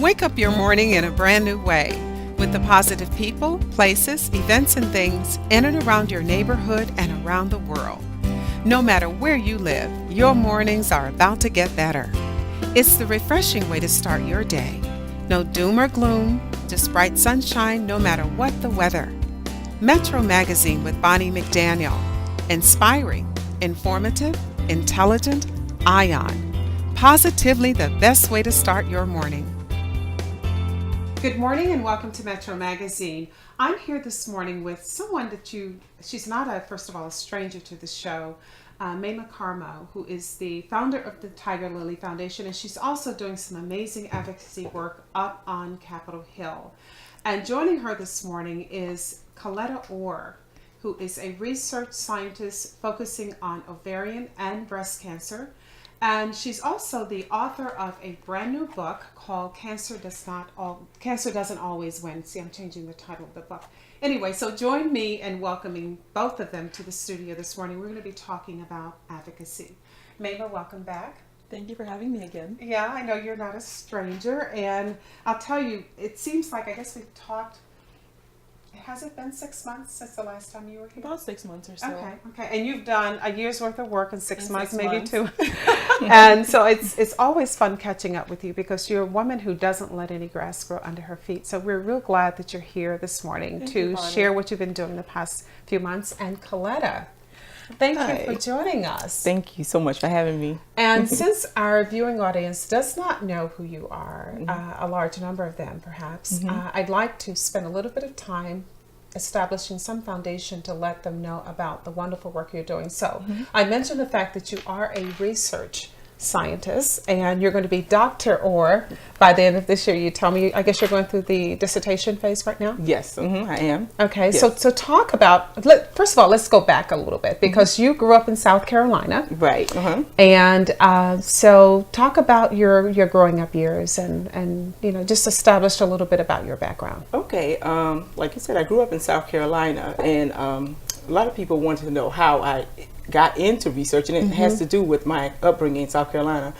Wake up your morning in a brand new way with the positive people, places, events, and things in and around your neighborhood and around the world. No matter where you live, your mornings are about to get better. It's the refreshing way to start your day. No doom or gloom, just bright sunshine no matter what the weather. Metro Magazine with Bonnie McDaniel. Inspiring, informative, intelligent, Ion. Positively the best way to start your morning. Good morning and welcome to Metro Magazine. I'm here this morning with someone she's not first of all, a stranger to the show, Mayma Carmo, who is the founder of the Tiger Lily Foundation, and she's also doing some amazing advocacy work up on Capitol Hill. And joining her this morning is Coletta Orr, who is a research scientist focusing on ovarian and breast cancer. And she's also the author of a brand new book called Cancer Doesn't Always Win. See, I'm changing the title of the book. Anyway, so join me in welcoming both of them to the studio this morning. We're going to be talking about advocacy. Mayma, welcome back. Thank you for having me again. Yeah, I know you're not a stranger. And I'll tell you, it seems like, I guess we've talked, has it been 6 months since the last time you were here? About 6 months or so. Okay. And you've done a year's worth of work in 6 months, maybe months. 2. And so it's always fun catching up with you because you're a woman who doesn't let any grass grow under her feet. So we're real glad that you're here this morning Thank to you, Bonnie. share what you've been doing the past few months. And Coletta, thank you for joining us. Thank you so much for having me. And since our viewing audience does not know who you are, a large number of them perhaps, I'd like to spend a little bit of time establishing some foundation to let them know about the wonderful work you're doing. So I mentioned the fact that you are a research scientist and you're going to be Dr. Orr by the end of this year. You tell me, I guess you're going through the dissertation phase right now? Yes, I am. Okay, Yes. so talk about, first of all, let's go back a little bit because you grew up in South Carolina. Right. And so talk about your growing up years and just establish a little bit about your background. Okay. Like you said, I grew up in South Carolina, and a lot of people wanted to know how I got into research, and it has to do with my upbringing in South Carolina.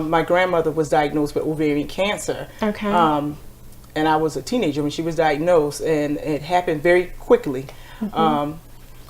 My grandmother was diagnosed with ovarian cancer. Okay. And I was a teenager when she was diagnosed, and it happened very quickly. What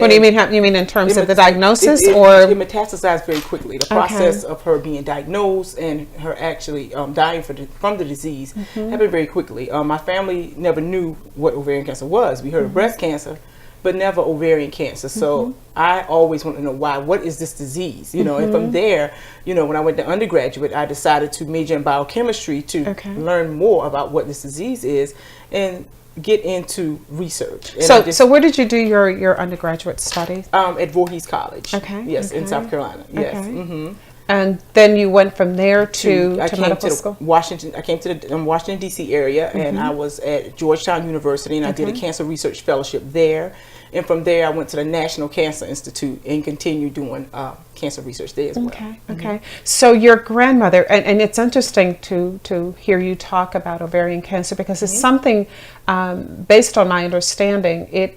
do you mean? You mean in terms of the diagnosis, it or metastasized very quickly? The process of her being diagnosed and her actually dying from the disease happened very quickly. My family never knew what ovarian cancer was. We heard of breast cancer, but never ovarian cancer. So I always wanted to know why. What is this disease? And from there, when I went to undergraduate, I decided to major in biochemistry to learn more about what this disease is and get into research. And so where did you do your undergraduate studies? At Voorhees College. Okay. Yes, in South Carolina. Yes. Okay. And then you went from there to medical school? Washington. I came to the Washington, D.C. area, and I was at Georgetown University, and I did a cancer research fellowship there. And from there, I went to the National Cancer Institute and continued doing cancer research there as well. Okay. So your grandmother, and it's interesting to hear you talk about ovarian cancer because it's something, based on my understanding,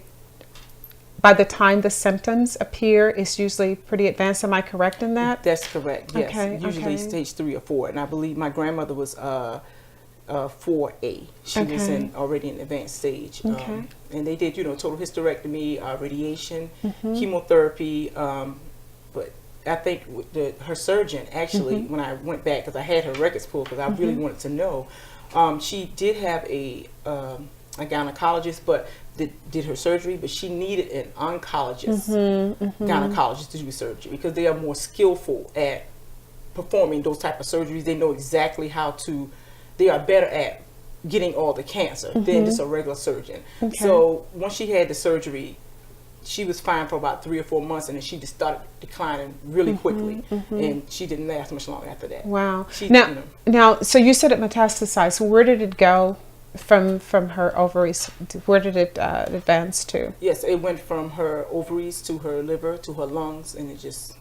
by the time the symptoms appear, it's usually pretty advanced. Am I correct in that? That's correct, yes. Usually stage 3 or 4. And I believe my grandmother was 4A. She was already in advanced stage. And they did, total hysterectomy, radiation, chemotherapy. But I think her surgeon, actually, when I went back, because I had her records pulled, because I really wanted to know, she did have a gynecologist, but did her surgery, but she needed an oncologist, gynecologist to do surgery because they are more skillful at performing those type of surgeries. They know exactly they are better at getting all the cancer than just a regular surgeon. So once she had the surgery, she was fine for about 3 or 4 months, and then she just started declining really quickly, and she didn't last much longer after that. Wow. Now, so you said it metastasized. Where did it go from her ovaries? Where did it advance to? Yes, it went from her ovaries to her liver to her lungs, and it just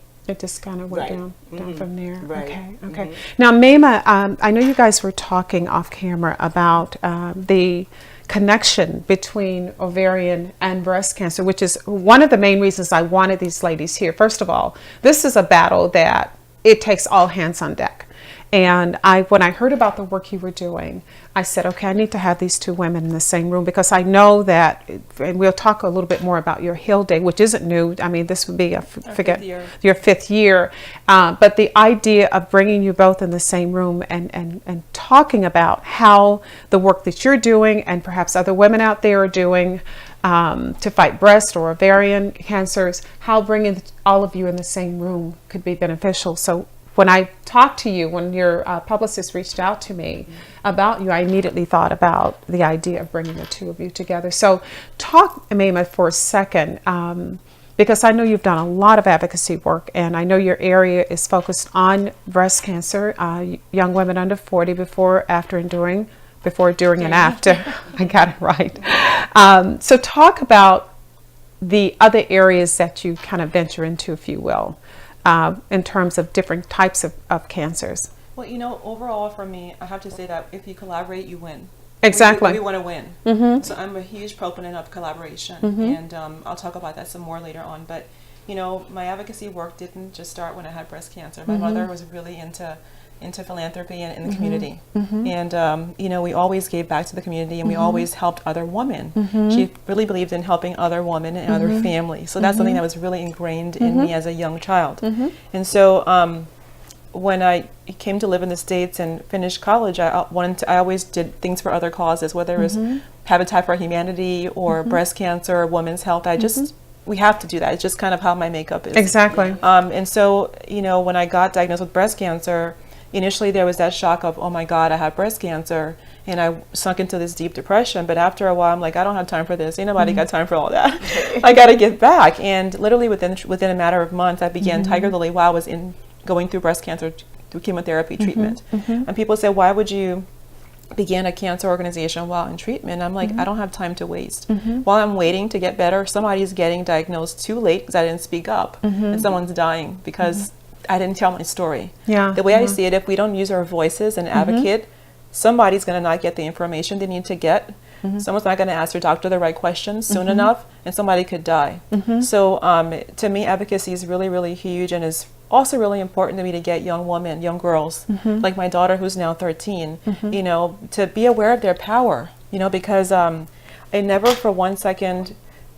kind of went down from there. Right. Okay. Now, Mayma, I know you guys were talking off camera about the connection between ovarian and breast cancer, which is one of the main reasons I wanted these ladies here. First of all, this is a battle that it takes all hands on deck. And when I heard about the work you were doing, I said, okay, I need to have these two women in the same room, because I know that, and we'll talk a little bit more about your Hill Day, which isn't new. I mean, this would be your fifth year. But the idea of bringing you both in the same room and talking about how the work that you're doing and perhaps other women out there are doing to fight breast or ovarian cancers, how bringing all of you in the same room could be beneficial. So when I talked to you, when your publicist reached out to me about you, I immediately thought about the idea of bringing the two of you together. So talk, Amema, for a second, because I know you've done a lot of advocacy work, and I know your area is focused on breast cancer, young women under 40, before, during, and after. I got it right. So talk about the other areas that you kind of venture into, if you will, in terms of different types of cancers. Well, you know, overall for me, I have to say that if you collaborate, you win. Exactly. We want to win. So I'm a huge proponent of collaboration, and I'll talk about that some more later on. But, you know, my advocacy work didn't just start when I had breast cancer. My mother was really into philanthropy and in the community. And, you know, we always gave back to the community, and we always helped other women. She really believed in helping other women and other families. So that's something that was really ingrained in me as a young child. And so when I came to live in the States and finished college, I always did things for other causes, whether it was Habitat for Humanity or breast cancer or women's health. We have to do that. It's just kind of how my makeup is. Exactly. And so, you know, when I got diagnosed with breast cancer, initially there was that shock of, oh my God, I have breast cancer, and I sunk into this deep depression. But after a while, I'm like, I don't have time for this. Ain't nobody got time for all that. I got to get back. And literally within a matter of months, I began Tiger Lily while I was going through breast cancer through chemotherapy treatment. And people say, why would you begin a cancer organization while in treatment? I'm like, I don't have time to waste. While I'm waiting to get better, somebody's getting diagnosed too late because I didn't speak up, and someone's dying because I didn't tell my story. The way I see it, if we don't use our voices and advocate, somebody's going to not get the information they need to get. Someone's not going to ask their doctor the right questions soon enough, and somebody could die. So to me, advocacy is really, really huge, and is also really important to me to get young women, young girls, like my daughter who's now 13, you know, to be aware of their power, you know, because it never for one second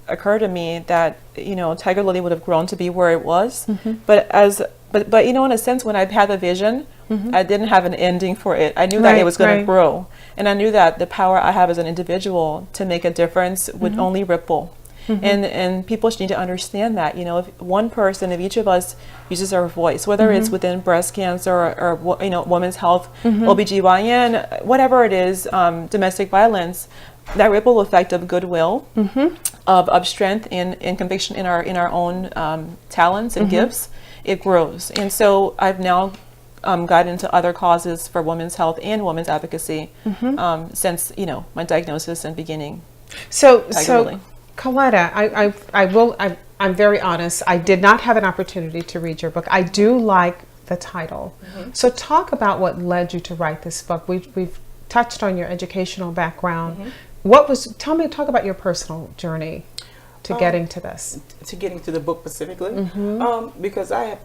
occurred to me that, you know, Tiger Lily would have grown to be where it was. But you know, in a sense, when I had the vision, I didn't have an ending for it. I knew that it was going to grow. And I knew that the power I have as an individual to make a difference would only ripple. And people need to understand that, you know, if each of us uses our voice, whether it's within breast cancer or you know, women's health, OBGYN, whatever it is, domestic violence, that ripple effect of goodwill, of strength and conviction in our own talents and gifts, it grows. And so I've now gotten into other causes for women's health and women's advocacy since, you know, my diagnosis and beginning. So Coletta, I'm very honest. I did not have an opportunity to read your book. I do like the title. So talk about what led you to write this book. We've touched on your educational background. Talk about your personal journey to getting to this. To getting to the book specifically, because I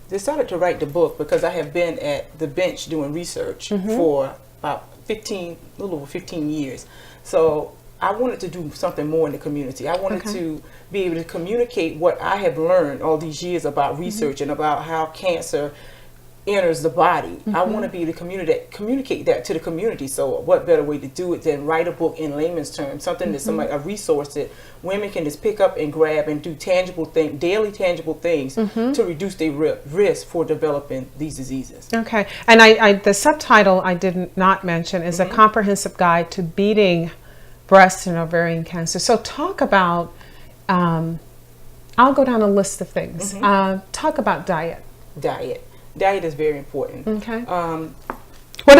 decided to write the book because I have been at the bench doing research for about a little over 15 years. So I wanted to do something more in the community. I wanted to be able to communicate what I have learned all these years about research and about how cancer enters the body. I want to be able to communicate that to the community. So what better way to do it than write a book in layman's terms, something that a resource that women can just pick up and grab and do daily tangible things to reduce their risk for developing these diseases. Okay, and the subtitle I did not mention is A Comprehensive Guide to Beating Breast and Ovarian Cancer. So talk about, I'll go down a list of things. Talk about diet. Diet is very important. Okay. What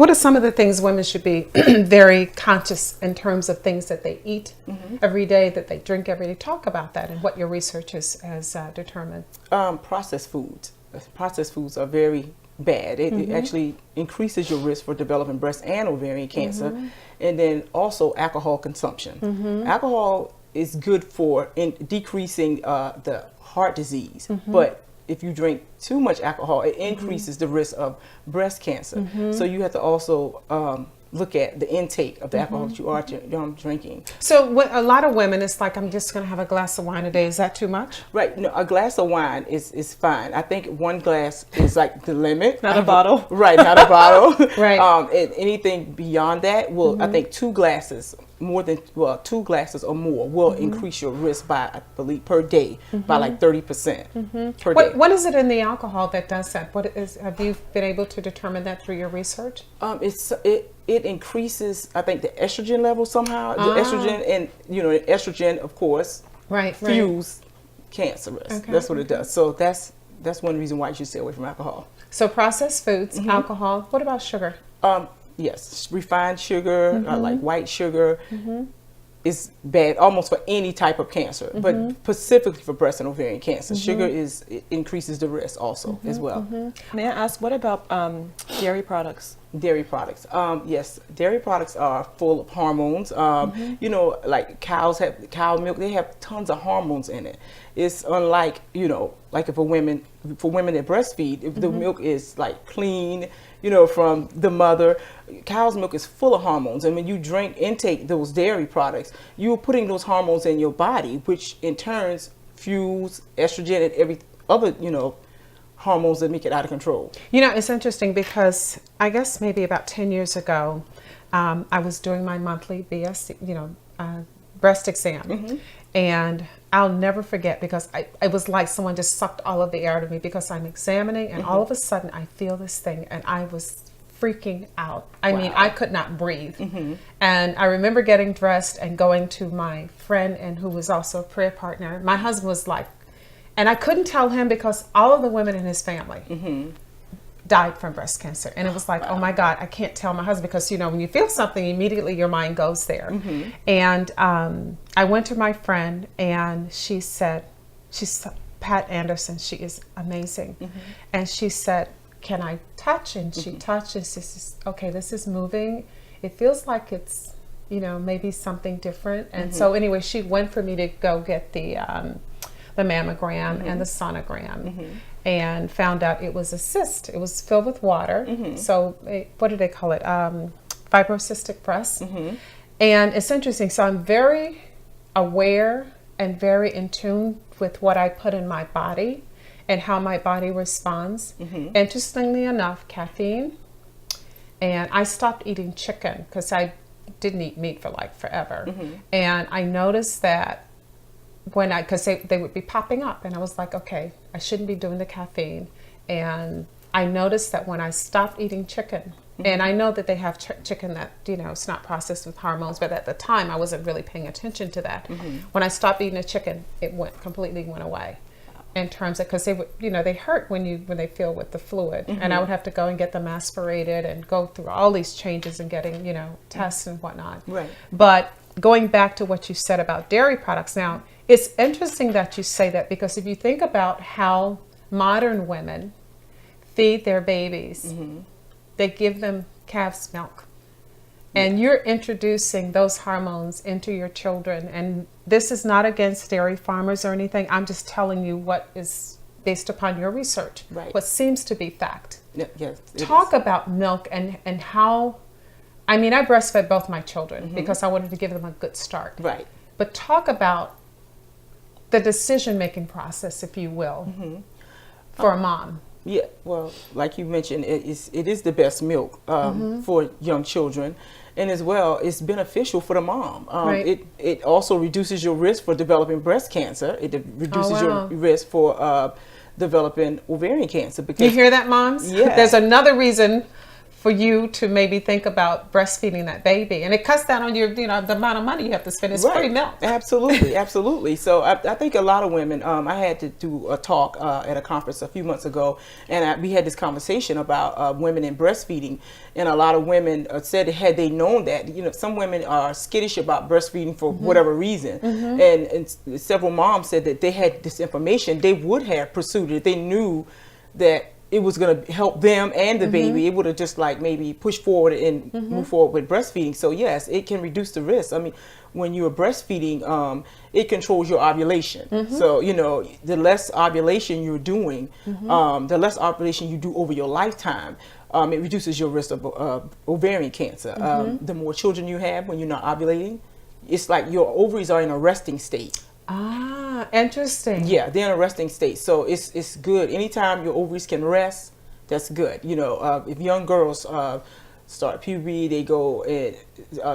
are some of the things women should be very conscious in terms of things that they eat every day, that they drink every day? Talk about that and what your research has determined. Processed foods. Processed foods are very bad. It actually increases your risk for developing breast and ovarian cancer. And then also alcohol consumption. Alcohol is good for decreasing the heart disease, but if you drink too much alcohol, it increases the risk of breast cancer. So you have to also look at the intake of the alcohol that you are drinking. So a lot of women, it's like, I'm just going to have a glass of wine a day. Is that too much? Right. No, a glass of wine is fine. I think one glass is like the limit. Not a bottle. Right, not a bottle. Right. And anything beyond that will, I think, 2 glasses or more will increase your risk by, I believe, per day by like 30% per day. What is it in the alcohol that does that? Have you been able to determine that through your research? It increases, I think, the estrogen level somehow. The estrogen, and estrogen, of course, fuels cancer risk. Okay. That's what it does. So that's one reason why you should stay away from alcohol. So processed foods, alcohol. What about sugar? Yes, refined sugar, like white sugar, is bad almost for any type of cancer, but specifically for breast and ovarian cancer. Sugar it increases the risk also as well. May I ask, what about dairy products? Dairy products. Yes, dairy products are full of hormones. Like cow milk, they have tons of hormones in it. It's unlike, like for women that breastfeed, if the milk is like clean, from the mother, cow's milk is full of hormones. And when you intake those dairy products, you're putting those hormones in your body, which in turns fuels estrogen and every other, hormones that make it out of control. It's interesting because I guess maybe about 10 years ago, I was doing my monthly breast exam. And I'll never forget, because it was like someone just sucked all of the air out of me, because I'm examining and all of a sudden I feel this thing and I was freaking out. I mean, I could not breathe. And I remember getting dressed and going to my friend, and who was also a prayer partner. My husband was like, and I couldn't tell him because all of the women in his family died from breast cancer. And it was like, oh my God, I can't tell my husband, because, when you feel something, immediately your mind goes there. And I went to my friend, and she said, she's Pat Anderson, she is amazing. And she said, can I touch? And she touched, and she says, okay, this is moving. It feels like it's, maybe something different. And so anyway, she went for me to go get the mammogram and the sonogram, and found out it was a cyst. It was filled with water. So what do they call it? Fibrocystic breast. And it's interesting. So I'm very aware and very in tune with what I put in my body and how my body responds. Interestingly enough, caffeine. And I stopped eating chicken because I didn't eat meat for like forever. And I noticed that because they would be popping up, and I was like, okay, I shouldn't be doing the caffeine. And I noticed that when I stopped eating chicken, and I know that they have chicken that, it's not processed with hormones, but at the time I wasn't really paying attention to that. When I stopped eating the chicken, it completely went away. In terms of, because they would, they hurt when they fill with the fluid, and I would have to go and get them aspirated and go through all these changes and getting, tests and whatnot. Right. But going back to what you said about dairy products, now it's interesting that you say that, because if you think about how modern women feed their babies, they give them calf's milk. And you're introducing those hormones into your children. And this is not against dairy farmers or anything. I'm just telling you what is based upon your research, what seems to be fact. Yes, Talk about milk and how, I mean, I breastfed both my children because I wanted to give them a good start. Right. But talk about the decision-making process, if you will, for a mom. Yeah, well, like you mentioned, it is the best milk for young children. And as well, it's beneficial for the mom. It also reduces your risk for developing breast cancer. It reduces your risk for developing ovarian cancer. Because you hear that, moms? Yeah. There's another reason for you to maybe think about breastfeeding that baby, and it cuts down on your, the amount of money you have to spend. It's free milk. Absolutely, absolutely. So I think a lot of women. I had to do a talk at a conference a few months ago, and we had this conversation about women and breastfeeding, and a lot of women said that had they known that, some women are skittish about breastfeeding for whatever reason, and several moms said that they had this information, they would have pursued it. They knew that it was going to help them and the baby. It would have just like maybe pushed forward and move forward with breastfeeding. So yes, it can reduce the risk. I mean, when you're breastfeeding, it controls your ovulation. So, you know, the less ovulation you're doing, the less ovulation you do over your lifetime, it reduces your risk of ovarian cancer. The more children you have when you're not ovulating, it's like your ovaries are in a resting state. Ah, interesting. Yeah, they're in a resting state. So it's good. Anytime your ovaries can rest, that's good. You know, if young girls start puberty, they go and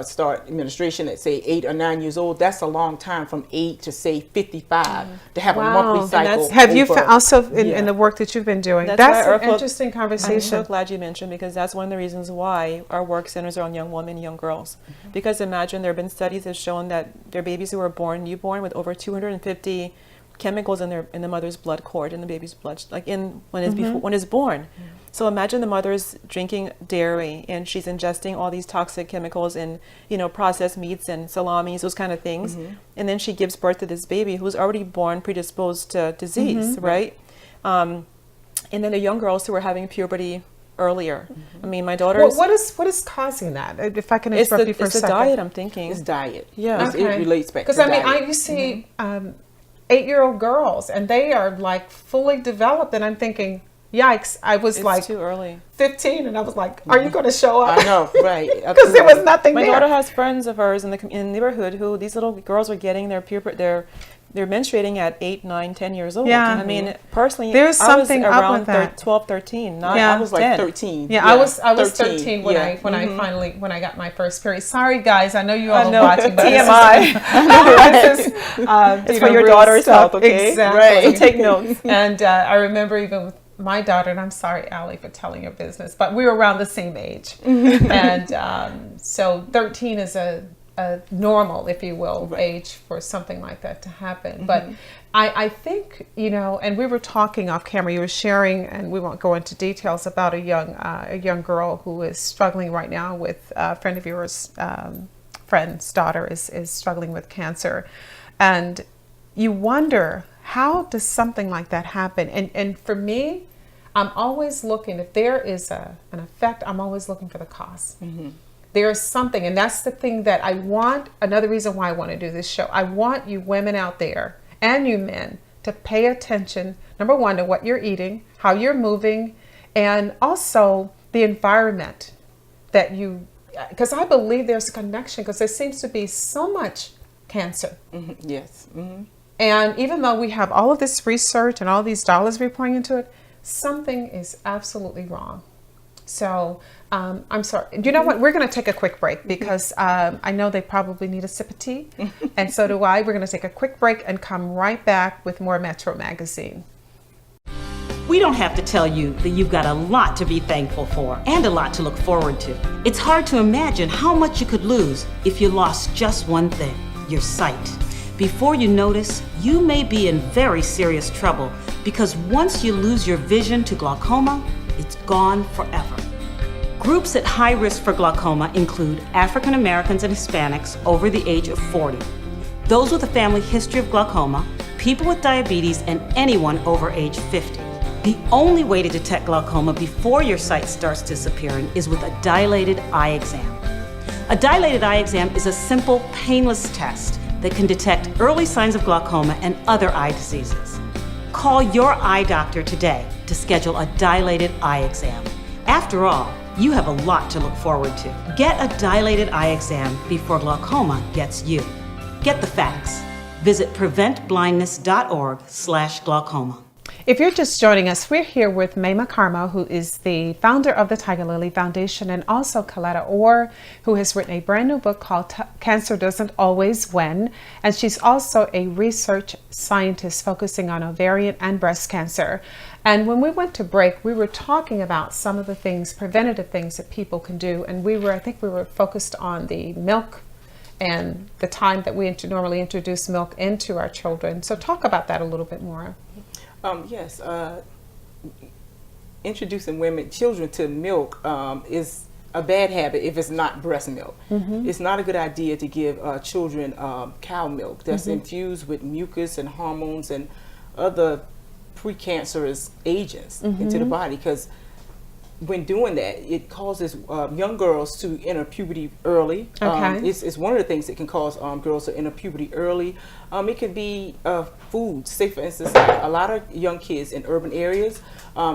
start menstruation at say 8 or 9 years old. That's a long time, from 8 to say 55, to have a monthly cycle. Have you also in the work that you've been doing? That's an interesting conversation. I'm so glad you mentioned, because that's one of the reasons why our work centers are on young women, young girls. Because imagine, there have been studies that have shown that there are babies who are born newborn with over 250 chemicals in the mother's blood cord, in the baby's blood, like when it's born. So imagine the mother's drinking dairy and she's ingesting all these toxic chemicals in, you know, processed meats and salamis, those kind of things. And then she gives birth to this baby who's already born predisposed to disease, right? And then the young girls who are having puberty earlier. I mean, my daughter. What is causing that? If I can interrupt you for a second. It's the diet, I'm thinking. It's diet. Yeah. It relates back to diet. Because I mean, you see 8-year-old girls and they are like fully developed, and I'm thinking, yikes, I was it's too early. 15 and I was like, are you going to show up? I know, right. Because there was nothing My there. daughter has friends of hers in the neighborhood who, these little girls were getting they're menstruating at 8, 9, 10 years old. Yeah. I mean, personally, There's something I was up around with that. 12, 13, not I was like 10. 13. Yeah, I was 13 when yeah. when I got my first period. Sorry guys, I know you all are watching, but TMI. It's for your daughter's health, okay? Exactly. Right. So take notes. And I remember even with my daughter, and I'm sorry, Allie, for telling your business, but we were around the same age. And so 13 is a normal, if you will, age for something like that to happen. But I think, you know, and we were talking off camera, you were sharing, and we won't go into details, about a young girl who is struggling right now with a friend of yours, friend's daughter is struggling with cancer. And you wonder, how does something like that happen? And for me, I'm always looking, if there is an effect, I'm always looking for the cause. There's something, and that's the thing that I want, another reason why I want to do this show. I want you women out there, and you men, to pay attention, number one, to what you're eating, how you're moving, and also the environment that you, because I believe there's a connection, because there seems to be so much cancer. Yes. And even though we have all of this research and all these dollars we're pouring into it, something is absolutely wrong. So I'm sorry. You know what? We're going to take a quick break, because I know they probably need a sip of tea, and so do I. We're going to take a quick break and come right back with more Metro Magazine. We don't have to tell you that you've got a lot to be thankful for and a lot to look forward to. It's hard to imagine how much you could lose if you lost just one thing, your sight. Before you notice, you may be in very serious trouble, because once you lose your vision to glaucoma, it's gone forever. Groups at high risk for glaucoma include African Americans and Hispanics over the age of 40, those with a family history of glaucoma, people with diabetes, and anyone over age 50. The only way to detect glaucoma before your sight starts disappearing is with a dilated eye exam. A dilated eye exam is a simple, painless test that can detect early signs of glaucoma and other eye diseases. Call your eye doctor today to schedule a dilated eye exam. After all, you have a lot to look forward to. Get a dilated eye exam before glaucoma gets you. Get the facts. Visit preventblindness.org/glaucoma. If you're just joining us, we're here with Mayma Karma, who is the founder of the Tiger Lily Foundation, and also Coletta Orr, who has written a brand new book called Cancer Doesn't Always Win. And she's also a research scientist focusing on ovarian and breast cancer. And when we went to break, we were talking about some of the things, preventative things that people can do. And I think we were focused on the milk and the time that we normally introduce milk into our children. So talk about that a little bit more. Yes, introducing children to milk is a bad habit if it's not breast milk. It's not a good idea to give children cow milk that's infused with mucus and hormones and other precancerous agents into the body, because when doing that, it causes young girls to enter puberty early. Okay. It's one of the things that can cause girls to enter puberty early. It could be food. Say, for instance, a lot of young kids in urban areas,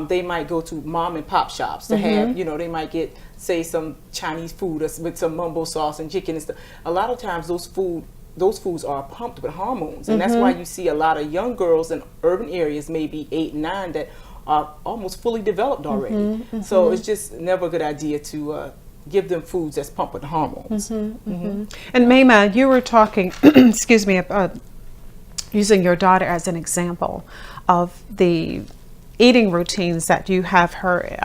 they might go to mom and pop shops to have, they might get, say, some Chinese food with some mumbo sauce and chicken and stuff. A lot of times those foods are pumped with hormones, and that's why you see a lot of young girls in urban areas, maybe 8 and 9, that are almost fully developed already. So it's just never a good idea to give them foods that's pumped with hormones. And Mayma, you were talking, excuse me, about using your daughter as an example of the eating routines that you have her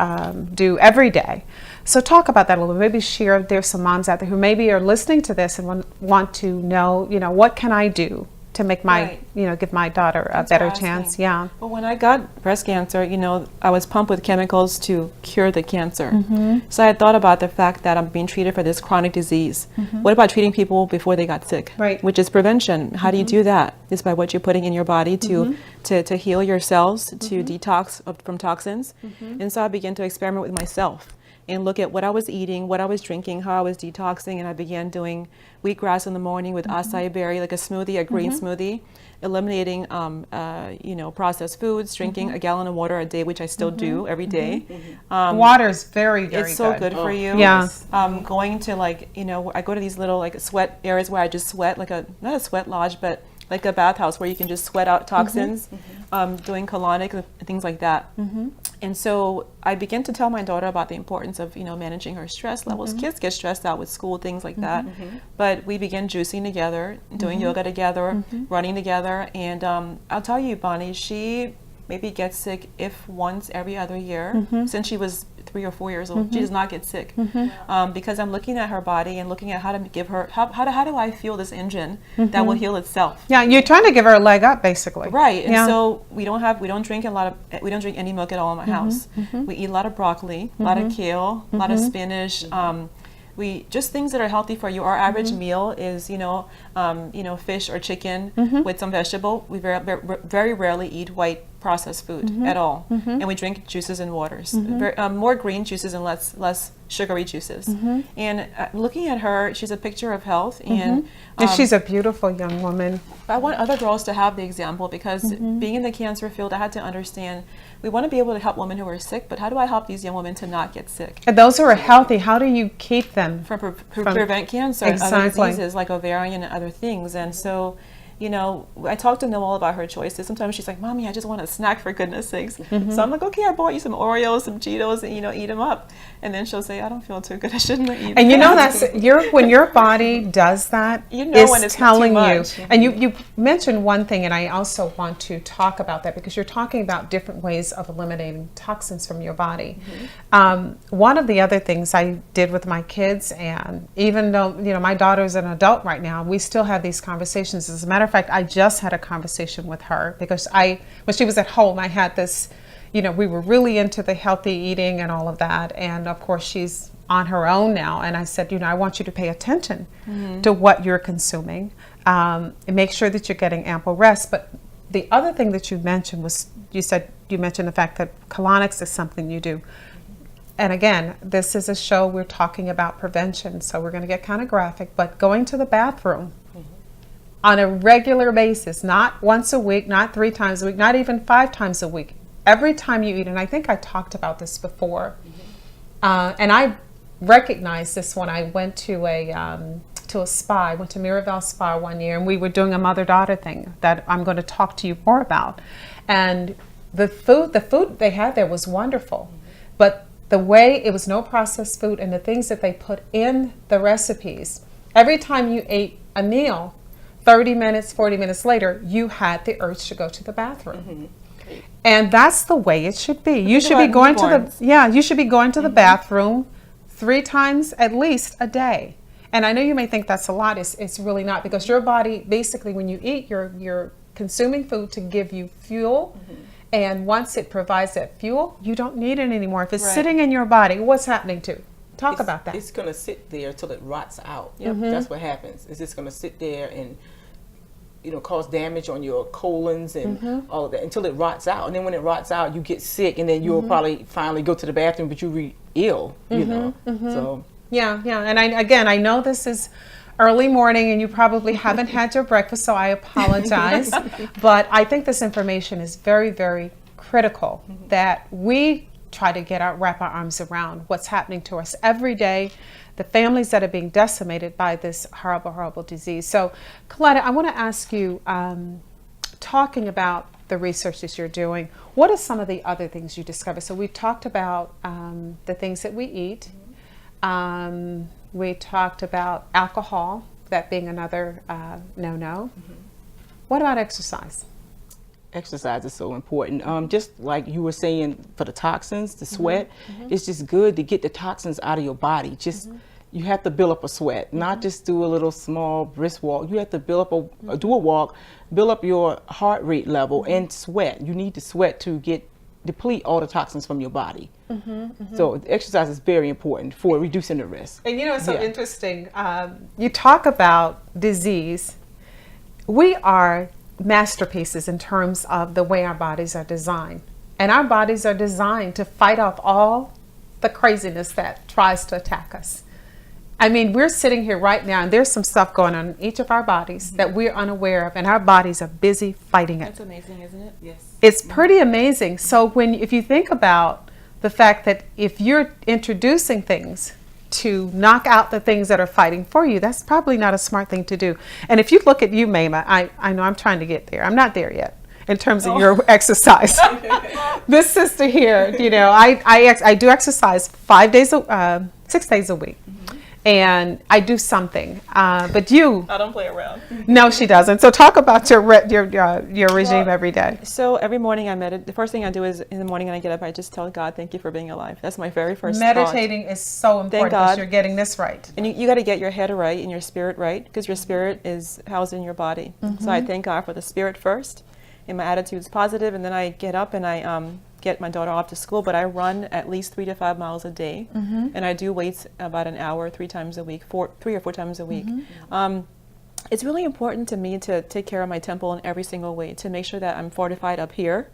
do every day. So talk about that a little bit. Maybe share, there's some moms out there who maybe are listening to this and want to know, what can I do to make my, give my daughter a better chance. Yeah. Well, when I got breast cancer, I was pumped with chemicals to cure the cancer. So I had thought about the fact that I'm being treated for this chronic disease. What about treating people before they got sick? Right. Which is prevention. How do you do that? It's by what you're putting in your body to heal your cells, to detox from toxins. And so I began to experiment with myself and look at what I was eating, what I was drinking, how I was detoxing, and I began doing wheatgrass in the morning with acai berry, like a smoothie, a green smoothie, eliminating processed foods, drinking a gallon of water a day, which I still do every day. Water is very, very it's so good. good for you. Yeah. Going to I go to these little sweat areas where I just sweat, not a sweat lodge, but like a bathhouse where you can just sweat out toxins, doing colonic and things like that. And so I began to tell my daughter about the importance of, managing her stress levels. Kids get stressed out with school, things like that. But we began juicing together, doing yoga together, running together. And I'll tell you, Bonnie, she maybe gets sick if once every other year. Since she was 3 or 4 years old, she does not get sick. Because I'm looking at her body and looking at how to give her, how do I fuel this engine that will heal itself? Yeah, you're trying to give her a leg up, basically. Right, and so we don't drink any milk at all in my house. We eat a lot of broccoli, a lot of kale, a lot of spinach. We just things that are healthy for you. Our average meal is, fish or chicken with some vegetable. We very rarely eat white processed food at all, and we drink juices and waters. More green juices and less sugary juices. And looking at her, she's a picture of health, and she's a beautiful young woman. I want other girls to have the example, because being in the cancer field, I had to understand we want to be able to help women who are sick, but how do I help these young women to not get sick? And those who are healthy, how do you keep them from prevent cancer and other Exactly. diseases like ovarian and other things? And so, I talk to Noelle about her choices. Sometimes she's like, "Mommy, I just want a snack, for goodness sakes." So I'm like, "Okay, I bought you some Oreos, some Cheetos, and eat them up." And then she'll say, "I don't feel too good. I shouldn't eat." And that's when your body does that, when it's it's telling too you. much. And you mentioned one thing, and I also want to talk about that, because you're talking about different ways of eliminating toxins from your body. One of the other things I did with my kids, and even though my daughter's an adult right now, we still have these conversations. As a matter of fact, I just had a conversation with her, because when she was at home, I had this, we were really into the healthy eating and all of that. And of course, she's on her own now. And I said, I want you to pay attention to what you're consuming, and make sure that you're getting ample rest. But the other thing that you mentioned was, you mentioned the fact that colonics is something you do. And again, this is a show we're talking about prevention, so we're going to get kind of graphic, but going to the bathroom on a regular basis, not once a week, not 3 times a week, not even 5 times a week, every time you eat. And I think I talked about this before, and I recognized this when I went to a spa. I went to Miraval Spa one year, and we were doing a mother-daughter thing that I'm going to talk to you more about. And the food they had there was wonderful, but the way it was no processed food, and the things that they put in the recipes, every time you ate a meal, 30 minutes, 40 minutes later, you had the urge to go to the bathroom. And that's the way it should be. You should be going to the bathroom 3 times at least a day. And I know you may think that's a lot. It's really not, because your body, basically, when you eat, you're consuming food to give you fuel. And once it provides that fuel, you don't need it anymore. If it's sitting in your body, what's happening to? Talk about that. It's going to sit there till it rots out. That's what happens. It's just going to sit there, and cause damage on your colons and all of that until it rots out. And then when it rots out, you get sick, and then you'll probably finally go to the bathroom, but you're ill, So Yeah. And I know this is early morning and you probably haven't had your breakfast, so I apologize. But I think this information is very, very critical that we try to wrap our arms around what's happening to us every day, the families that are being decimated by this horrible, horrible disease. So, Coletta, I want to ask you, talking about the research that you're doing, what are some of the other things you discovered? So we've talked about the things that we eat. We talked about alcohol, that being another no-no. What about exercise? Exercise is so important. Just like you were saying, for the toxins, the sweat, it's just good to get the toxins out of your body. You have to build up a sweat, not just do a little small brisk walk. You have to build up do a walk, build up your heart rate level and sweat. You need to sweat to deplete all the toxins from your body. So exercise is very important for reducing the risk. And it's so interesting. You talk about disease. We are masterpieces in terms of the way our bodies are designed. And our bodies are designed to fight off all the craziness that tries to attack us. I mean, we're sitting here right now and there's some stuff going on in each of our bodies that we're unaware of, and our bodies are busy fighting it. That's amazing, isn't it? Yes. It's pretty amazing. So if you think about the fact that if you're introducing things to knock out the things that are fighting for you, that's probably not a smart thing to do. And if you look at you, Mayma, I know I'm trying to get there. I'm not there yet in terms of your exercise. This sister here, I do exercise 6 days a week. And I do something, but you. I don't play around. No, she doesn't. So talk about your regime every day. So every morning I meditate. The first thing I do is in the morning when I get up, I just tell God, thank you for being alive. That's my very first Meditating is so important because you're getting this right. And you got to get your head right and your spirit right, because your spirit is housed in your body. So I thank God for the spirit first, and my attitude is positive, and then I get up and I get my daughter off to school, but I run at least 3 to 5 miles a day, and I do weights about an hour, 3 times a week, 3 or 4 times a week. It's really important to me to take care of my temple in every single way, to make sure that I'm fortified up here,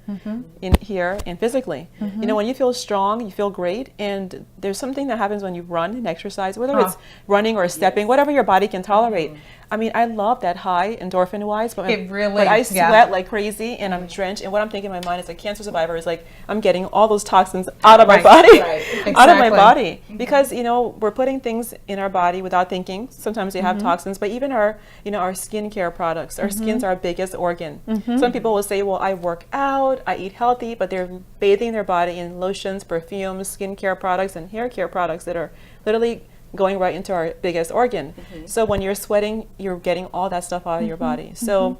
in here, and physically. When you feel strong, you feel great, and there's something that happens when you run and exercise, whether it's running or stepping, whatever your body can tolerate. I mean, I love that high endorphin-wise, but I sweat like crazy, and I'm drenched, and what I'm thinking in my mind as a cancer survivor is like, I'm getting all those toxins out of my body, out of my body, because, we're putting things in our body without thinking. Sometimes they have toxins, but even our skincare products, our skin's our biggest organ. Some people will say, well, I work out, I eat healthy, but they're bathing their body in lotions, perfumes, skincare products, and hair care products that are literally going right into our biggest organ. So when you're sweating, you're getting all that stuff out of your body. So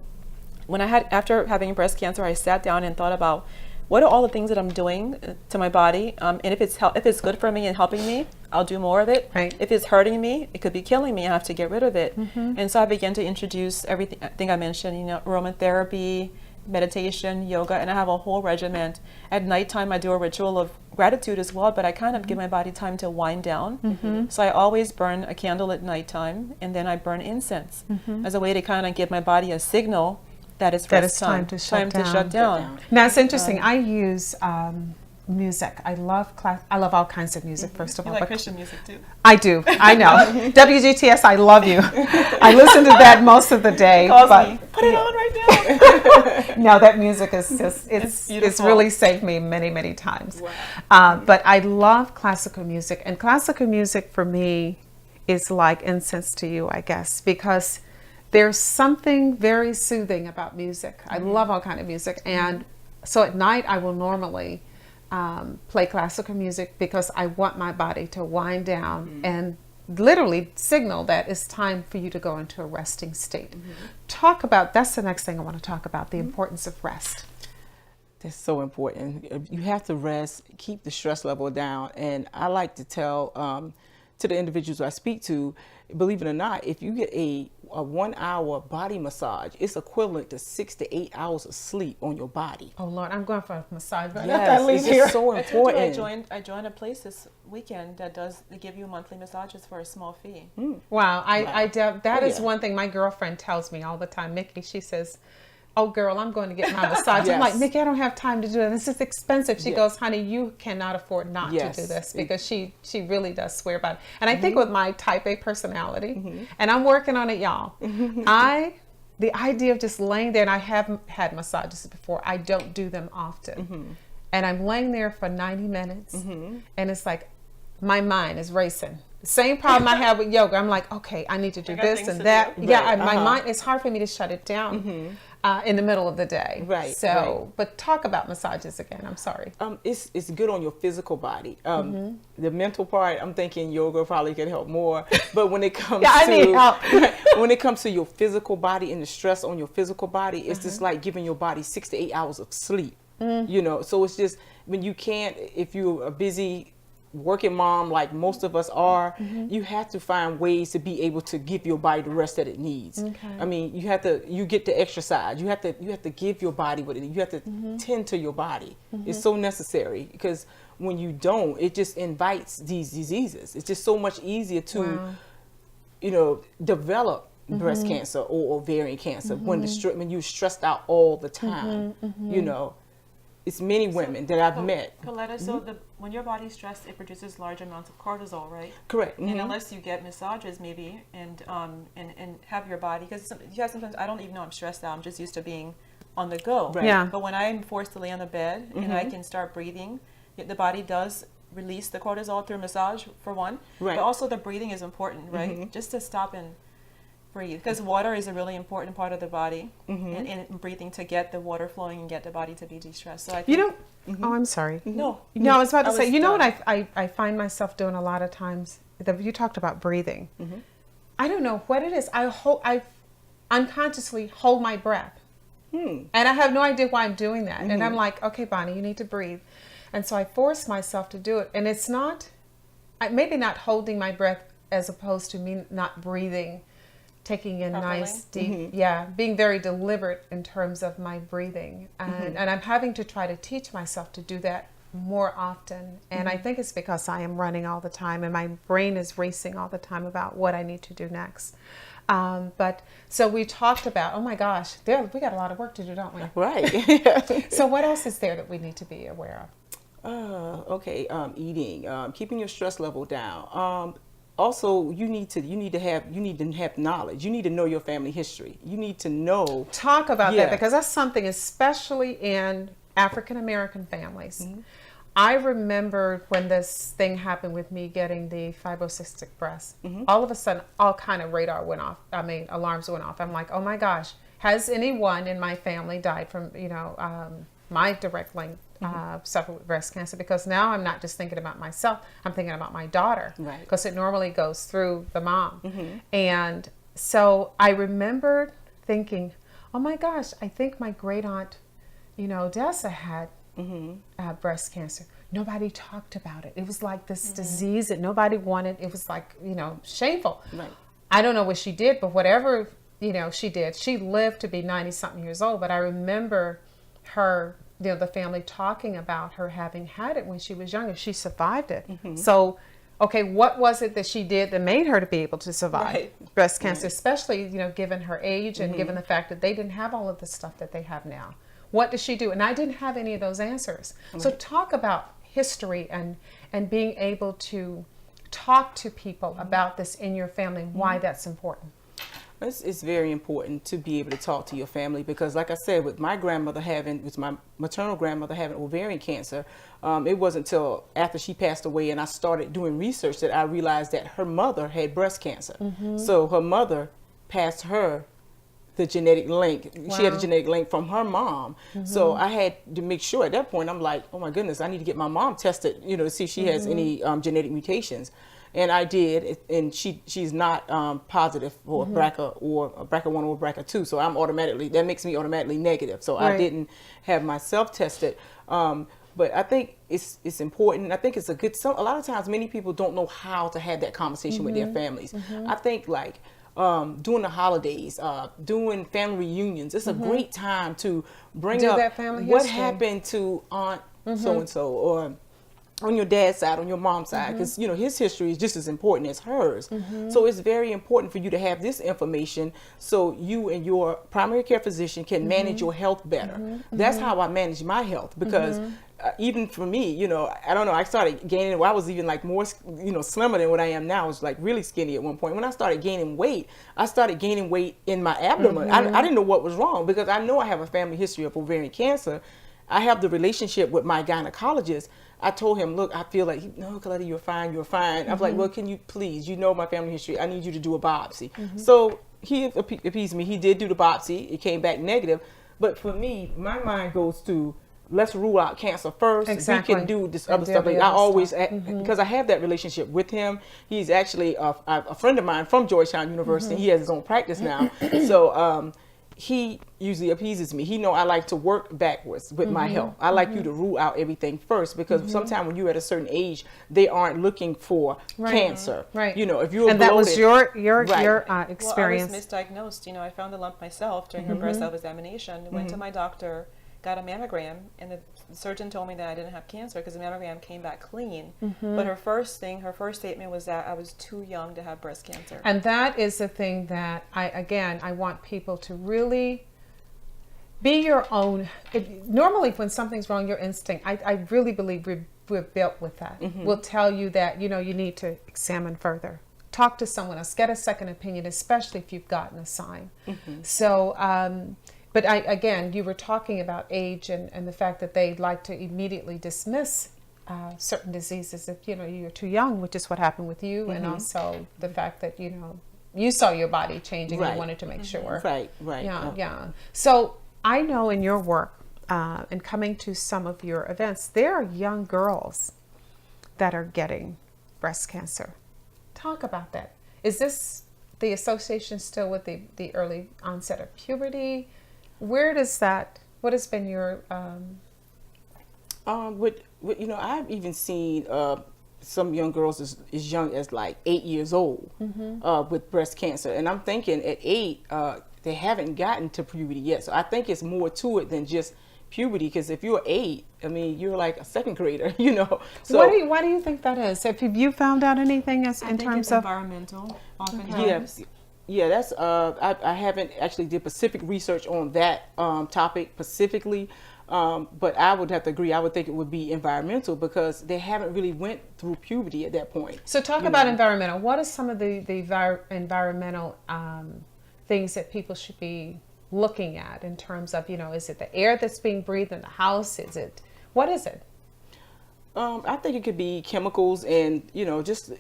after having breast cancer, I sat down and thought about what are all the things that I'm doing to my body, and if it's good for me and helping me, I'll do more of it. If it's hurting me, it could be killing me, I have to get rid of it. And so I began to introduce everything. I think I mentioned, aromatherapy, meditation, yoga, and I have a whole regimen. At nighttime, I do a ritual of gratitude as well, but I kind of give my body time to wind down. So I always burn a candle at nighttime, and then I burn incense as a way to kind of give my body a signal that it's time to shut down. Now it's interesting. I use music. I love all kinds of music. First of all, you like Christian music too. I do. I know. WGTS, I love you. I listen to that most of the day. But put it on right now. No, that music is just it's really saved me many, many times. Wow. But I love classical music, and classical music for me is like incense to you, I guess, because there's something very soothing about music. I love all kind of music, and so at night I will normally play classical music because I want my body to wind down and literally signal that it's time for you to go into a resting state. That's the next thing I want to talk about, the importance of rest. That's so important. You have to rest, keep the stress level down, and I like to tell to the individuals I speak to, believe it or not, if you get a 1 hour body massage, it's equivalent to 6 to 8 hours of sleep on your body. Oh Lord, I'm going for a massage right Yes, after I leave it's here. just so I told you important. I joined a place this weekend that they give you monthly massages for a small fee. Wow, I doubt that Oh, is yeah. one thing my girlfriend tells me all the time. Mickey, she says, "Oh, girl, I'm going to get my massage." I'm like, Yes. "Mickey, I don't have time to do it. This is expensive." She Yeah. goes, "Honey, you cannot afford not Yes. to do this," because she really does swear by it. And I think with my Type A personality, and I'm working on it, y'all. The idea of just laying there, and I have had massages before. I don't do them often, and I'm laying there for 90 minutes, and it's like my mind is racing. The same problem I have with yoga. I'm like, okay, I need to do got this things and to that. do. Yeah, Right, my mind. It's hard for me to shut it down in the middle of the day. Right, So, right. but talk about massages again. I'm sorry. It's good on your physical body. The mental part, I'm thinking yoga probably can help more. But when it comes Yeah, I to need help. when it comes to your physical body and the stress on your physical body, it's just like giving your body 6 to 8 hours of sleep. You know, so it's just when you can't, if you're a busy working mom like most of us are, you have to find ways to be able to give your body the rest that it needs. I mean, you get to exercise, you have to give your body what it needs. You have to tend to your body. It's so necessary, because when you don't, it just invites these diseases. It's just so much easier to develop breast cancer or ovarian cancer when when you're stressed out all the time. You know, it's many women that I've met. Coletta, so when your body's stressed, it produces large amounts of cortisol, right? Correct. And unless you get massages, maybe, and have your body, because sometimes I don't even know I'm stressed out. I'm just used to being on the go. Right. Yeah. But when I'm forced to lay on the bed and I can start breathing, the body does release the cortisol through massage, for one. Right. But also the breathing is important, right? Just to stop and breathe, because water is a really important part of the body, and breathing to get the water flowing and get the body to be de-stressed. So I think, Oh, I'm sorry. no, No, I was about to say, was you know what done. I find myself doing a lot of times? You talked about breathing. I don't know what it is. I unconsciously hold my breath. And I have no idea why I'm doing that. And I'm like, okay, Bonnie, you need to breathe. And so I force myself to do it. And it's not, maybe not holding my breath as opposed to me not breathing, taking in Properly. nice, deep, being very deliberate in terms of my breathing. And I'm having to try to teach myself to do that more often. And I think it's because I am running all the time and my brain is racing all the time about what I need to do next. But so we talked about, oh my gosh, we got a lot of work to do, don't we? Right. So what else is there that we need to be aware of? Okay. Eating, keeping your stress level down. Also, you need to have knowledge. You need to know your family history. You need to know. Talk about Yeah. that, because that's something, especially in African American families. I remembered when this thing happened with me getting the fibrocystic breast. All of a sudden, all kind of radar went off. I mean, alarms went off. I'm like, oh my gosh, has anyone in my family died from, my direct link suffered with breast cancer? Because now I'm not just thinking about myself, I'm thinking about my daughter. Right. Because it normally goes through the mom. And so I remembered thinking, oh my gosh, I think my great aunt, Dessa had breast cancer. Nobody talked about it. It was like this disease that nobody wanted. It was like, shameful. Right. I don't know what she did, but whatever, she did, she lived to be 90 something years old. But I remember her, the family talking about her having had it when she was younger. She survived it. So, okay, what was it that she did that made her to be able to survive breast cancer, especially, given her age and given the fact that they didn't have all of the stuff that they have now? What does she do? And I didn't have any of those answers. So talk about history and being able to talk to people about this in your family, why that's important. It's very important to be able to talk to your family, because like I said, with my maternal grandmother having ovarian cancer, it wasn't until after she passed away and I started doing research that I realized that her mother had breast cancer. So her mother passed her the genetic link. She had a genetic link from her mom. So I had to make sure at that point, I'm like, oh my goodness, I need to get my mom tested, to see if she has any genetic mutations. And I did, and she's not positive for BRCA or BRCA1 or BRCA2. So that makes me automatically negative. So I didn't have myself tested. But I think it's important. I think it's a lot of times many people don't know how to have that conversation with their families. I think like during the holidays, doing family reunions, it's a great time to bring Do up that family what history. happened to Aunt so and so, or on your dad's side, on your mom's side, because his history is just as important as hers. So it's very important for you to have this information so you and your primary care physician can manage your health better. That's how I manage my health, because even for me, I don't know, I started gaining, I was even like more, slimmer than what I am now. I was like really skinny at one point. When I started gaining weight, I started gaining weight in my abdomen. I didn't know what was wrong, because I know I have a family history of ovarian cancer. I have the relationship with my gynecologist. I told him, look, I feel like, no, Coletta, you're fine, you're fine. I'm like, well, can you please, my family history, I need you to do a biopsy. So he appeased me. He did do the biopsy. It came back negative. But for me, my mind goes to, let's rule out cancer first. Exactly. We can do this other stuff. Like I always, because I have that relationship with him. He's actually a friend of mine from Georgetown University. He has his own practice now. So he usually appeases me. He know I like to work backwards with my health. I like you to rule out everything first, because sometimes when you're at a certain age, they aren't looking for cancer. Right. If you're and that was bloated, your Right. experience. Well, I was misdiagnosed. I found the lump myself during her breast self-examination. Went to my doctor, got a mammogram, and the surgeon told me that I didn't have cancer because the mammogram came back clean. But her first statement was that I was too young to have breast cancer. And that is the thing that I want people to really be your own. Normally when something's wrong, your instinct, I really believe we're built with that. We'll tell you that, you need to examine further. Talk to someone else, get a second opinion, especially if you've gotten a sign. So, but again, you were talking about age and the fact that they like to immediately dismiss certain diseases if you're too young, which is what happened with you, and also the fact that you saw your body changing and you wanted to make sure. Right. Yeah. So I know in your work and coming to some of your events, there are young girls that are getting breast cancer. Talk about that. Is this the association still with the early onset of puberty? Where does that, what has been your I've even seen some young girls as young as like 8 years old with breast cancer, and I'm thinking at 8 they haven't gotten to puberty yet. So I think it's more to it than just puberty, because if you're 8, I mean, you're like a second grader, So why do you think that is? Have you found out anything in terms of environmental? Oftentimes. Yeah, that's I haven't actually did specific research on that topic specifically, but I would have to agree. I would think it would be environmental, because they haven't really went through puberty at that point. So talk about environmental. What are some of the environmental things that people should be looking at in terms of, is it the air that's being breathed in the house? What is it? I think it could be chemicals and, just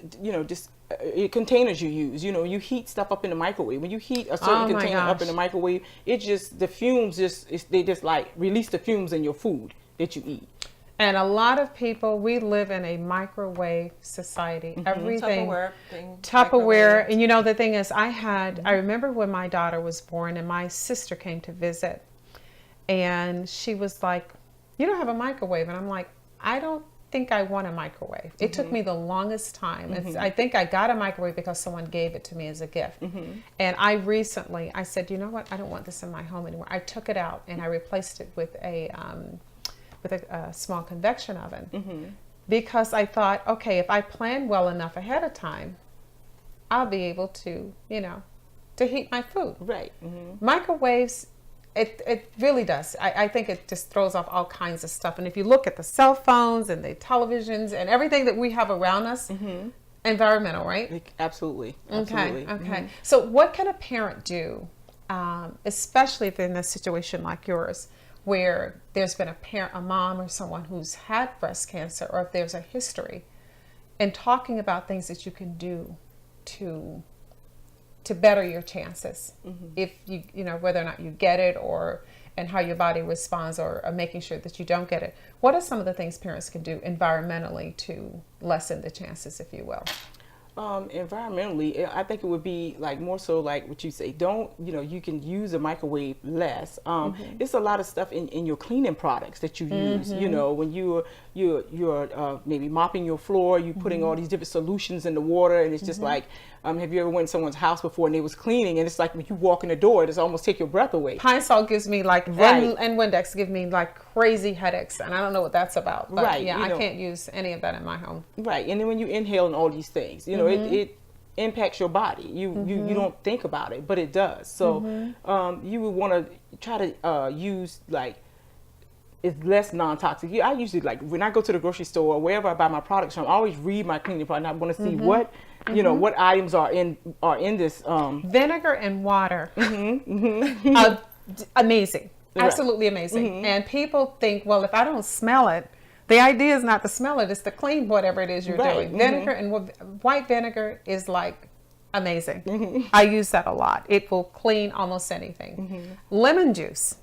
containers you use. You heat stuff up in the microwave. When you heat a certain container up in the microwave, the fumes they just like release the fumes in your food that you eat. And a lot of people, we live in a microwave society. Everything Tupperware. And the thing is, I remember when my daughter was born and my sister came to visit, and she was like, you don't have a microwave. And I'm like, I don't think I want a microwave. It took me the longest time. I think I got a microwave because someone gave it to me as a gift. And I said, you know what? I don't want this in my home anymore. I took it out and I replaced it with a small convection oven, because I thought, okay, if I plan well enough ahead of time, I'll be able to, to heat my food. Right. Microwaves, it really does. I think it just throws off all kinds of stuff. And if you look at the cell phones and the televisions and everything that we have around us, environmental, right? Absolutely. Okay. So what can a parent do, especially if they're in a situation like yours, where there's been a mom or someone who's had breast cancer, or if there's a history, and talking about things that you can do to better your chances, if whether or not you get it, and how your body responds, or making sure that you don't get it. What are some of the things parents can do environmentally to lessen the chances, if you will? Environmentally, I think it would be like more so like what you say. Don't, you can use a microwave less. It's a lot of stuff in your cleaning products that you use. When you're maybe mopping your floor, you putting all these different solutions in the water, and it's just like, have you ever went to someone's house before and they was cleaning, and it's like when you walk in the door, it just almost take your breath away. Pine salt gives me like, Right. and Windex give me like crazy headaches, and I don't know what that's about. But Right, yeah, I can't use any of that in my home. Right, and then when you inhale all these things, it impacts your body. You don't think about it, but it does. So you would want to try to use like it's less non-toxic. I usually like when I go to the grocery store or wherever I buy my products from, I always read my cleaning product. And I want to see what what items are in this Vinegar and water. Amazing, absolutely amazing. And people think, well, if I don't smell it. The idea is not to smell it, it's to clean whatever it is you're doing. Vinegar and white vinegar is like amazing. I use that a lot. It will clean almost anything. Lemon juice,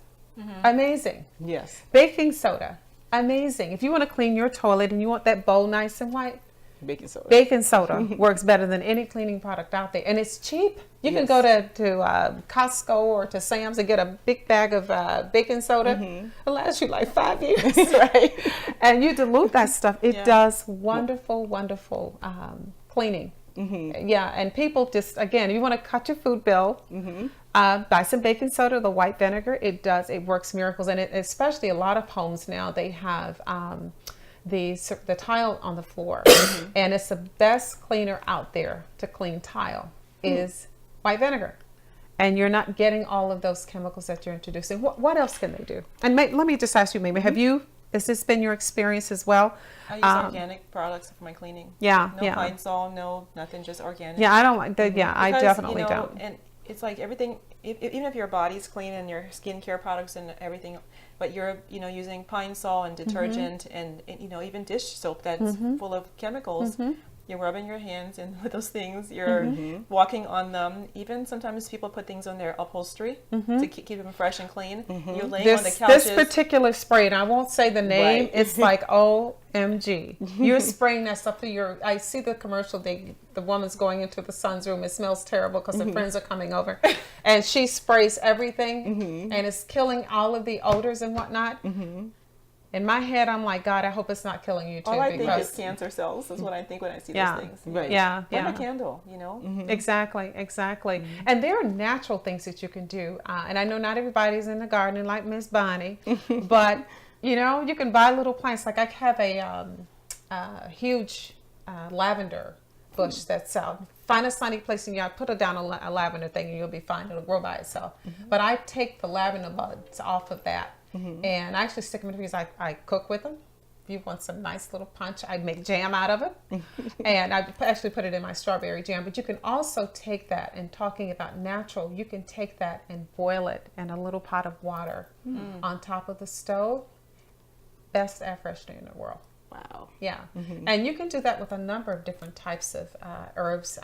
amazing. Yes. Baking soda, amazing. If you want to clean your toilet and you want that bowl nice and white, baking soda works better than any cleaning product out there. And it's cheap. You can go to Costco or to Sam's and get a big bag of baking soda. It lasts you like 5 years. Right. And you dilute that stuff. It does wonderful, wonderful cleaning. Yeah, and people just, again, if you want to cut your food bill, buy some baking soda, the white vinegar. It works miracles. And especially a lot of homes now, they have the tile on the floor. And it's the best cleaner out there to clean tile is white vinegar. And you're not getting all of those chemicals that you're introducing. What else can they do? And let me just ask you, Mimi, has this been your experience as well? I use organic products for my cleaning. Yeah, no pine salt, no nothing, just organic. Yeah, I don't like that. Yeah, because, I definitely don't. And it's like everything, even if your body's clean and your skincare products and everything, but you're using pine salt and detergent and even dish soap that's full of chemicals. You're rubbing your hands in with those things. You're walking on them. Even sometimes people put things on their upholstery to keep them fresh and clean. You're laying on the couches. This particular spray, and I won't say the name, it's like OMG. You're spraying that stuff through I see the commercial, the woman's going into the son's room. It smells terrible because the friends are coming over. And she sprays everything and it's killing all of the odors and whatnot. In my head, I'm like, God, I hope it's not killing you too. All I think is cancer cells. That's what I think when I see those things. Right. Yeah. Burn a candle, Exactly. And there are natural things that you can do. And I know not everybody's in the garden like Miss Bonnie, but you can buy little plants. Like I have a huge lavender bush that's find a sunny place in your yard, put it down a lavender thing, and you'll be fine. It'll grow by itself. But I take the lavender buds off of that. And I actually stick them in because I cook with them. If you want some nice little punch, I make jam out of it. And I actually put it in my strawberry jam. But you can also take that, and talking about natural, you can take that and boil it in a little pot of water on top of the stove. Best air freshener in the world. Wow. Yeah. And you can do that with a number of different types of herbs.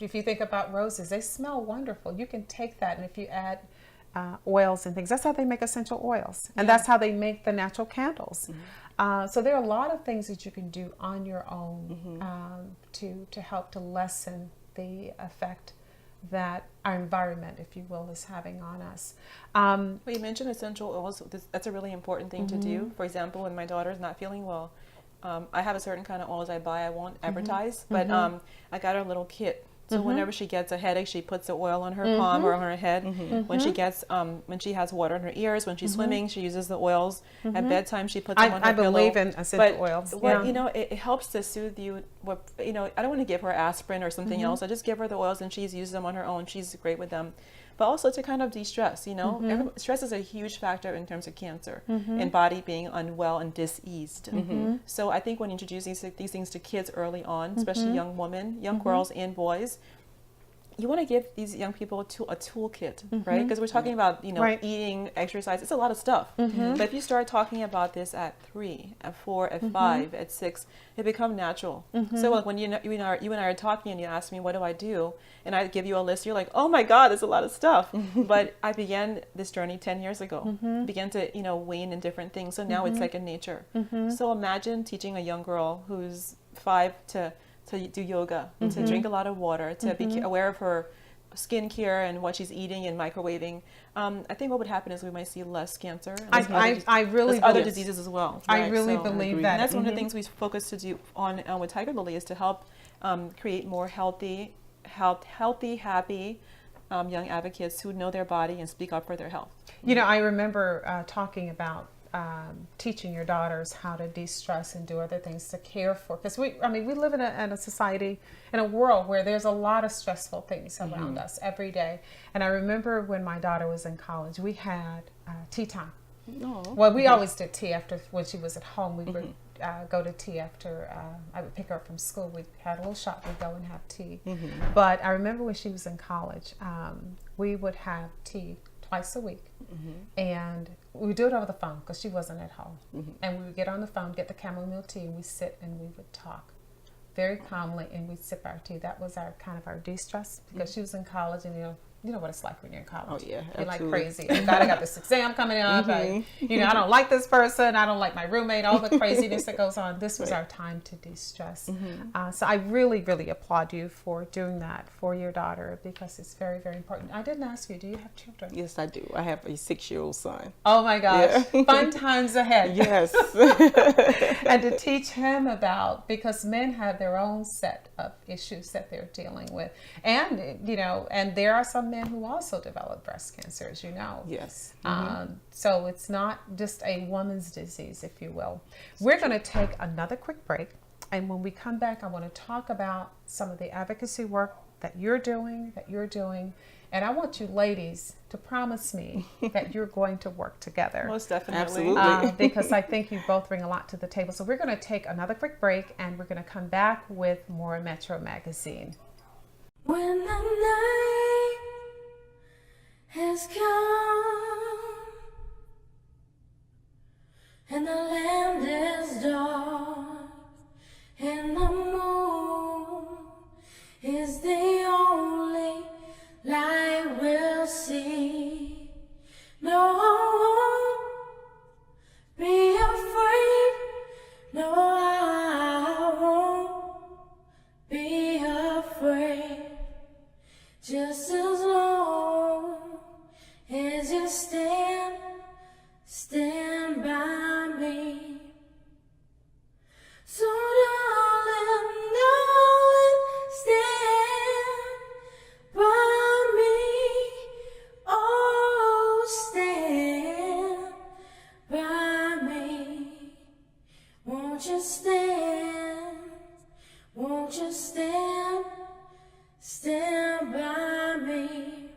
If you think about roses, they smell wonderful. You can take that, and if you add oils and things. That's how they make essential oils. And that's how they make the natural candles. So there are a lot of things that you can do on your own to help to lessen the effect that our environment, if you will, is having on us. Well, you mentioned essential oils. That's a really important thing to do. For example, when my daughter's not feeling well, I have a certain kind of oils I buy. I won't advertise, but I got her a little kit. So whenever she gets a headache, she puts the oil on her palm or on her head. When she gets, when she has water in her ears, when she's swimming, she uses the oils. At bedtime, she puts them on her pillow. I believe in essential oils. What, it helps to soothe you. What, I don't want to give her aspirin or something else. I just give her the oils, and she's used them on her own. She's great with them. But also to kind of de-stress, stress is a huge factor in terms of cancer and body being unwell and diseased. So I think when introducing these things to kids early on, especially young women, young girls and boys, you want to give these young people a toolkit, right? Because we're talking about, eating, exercise. It's a lot of stuff. But if you start talking about this at 3, at 4, at 5, at 6, it becomes natural. So like when you and I are talking and you ask me, what do I do? And I give you a list, you're like, oh my God, there's a lot of stuff. But I began this journey 10 years ago. Began to, wane in different things. So now it's like in nature. So imagine teaching a young girl who's 5 to to do yoga, and to drink a lot of water, to be aware of her skincare and what she's eating and microwaving, I think what would happen is we might see less cancer. And I really there's other believe- diseases as well. I really So- believe and that. that's one of the things we focus to do on with Tiger Lily, is to help create more healthy, happy young advocates who know their body and speak up for their health. You know, I remember talking about teaching your daughters how to de-stress and do other things to care for, because we live in a society, in a world where there's a lot of stressful things around us every day. And I remember when my daughter was in college, we had tea time. Well, we always did tea after, when she was at home. We would go to tea after I would pick her up from school. We had a little shop, we'd go and have tea. But I remember when she was in college, we would have tea twice a week, and we would do it over the phone because she wasn't at home. And we would get on the phone, get the chamomile tea, and we sit and we would talk very calmly, and we'd sip our tea. That was our kind of our de-stress, because she was in college, and you know what it's like when you're in college. Oh, yeah, you're like absolutely. crazy. Oh God, I got this exam coming up. I don't like this person. I don't like my roommate. All the craziness that goes on. This was our time to de-stress. So I really, really applaud you for doing that for your daughter, because it's very, very important. I didn't ask you, do you have children? Yes, I do. I have a 6-year-old son. Oh my gosh, Yeah. fun times ahead. Yes. And to teach him about, because men have their own set of issues that they're dealing with, and and there are some men who also develop breast cancer, as you know. Yes. So it's not just a woman's disease, if you will. We're going to take another quick break, and when we come back, I want to talk about some of the advocacy work that you're doing, and I want you ladies to promise me that you're going to work together. Most definitely. Absolutely. Because I think you both bring a lot to the table. So we're going to take another quick break, and we're going to come back with more Metro Magazine. When the night has come and the land is dark and the moon is the only light we'll see, no, I won't be afraid, no, I won't be afraid. Just as long as you stand by me. So darling, stand by me. Oh, stand by me. Won't you stand? Won't you stand? Stand by me.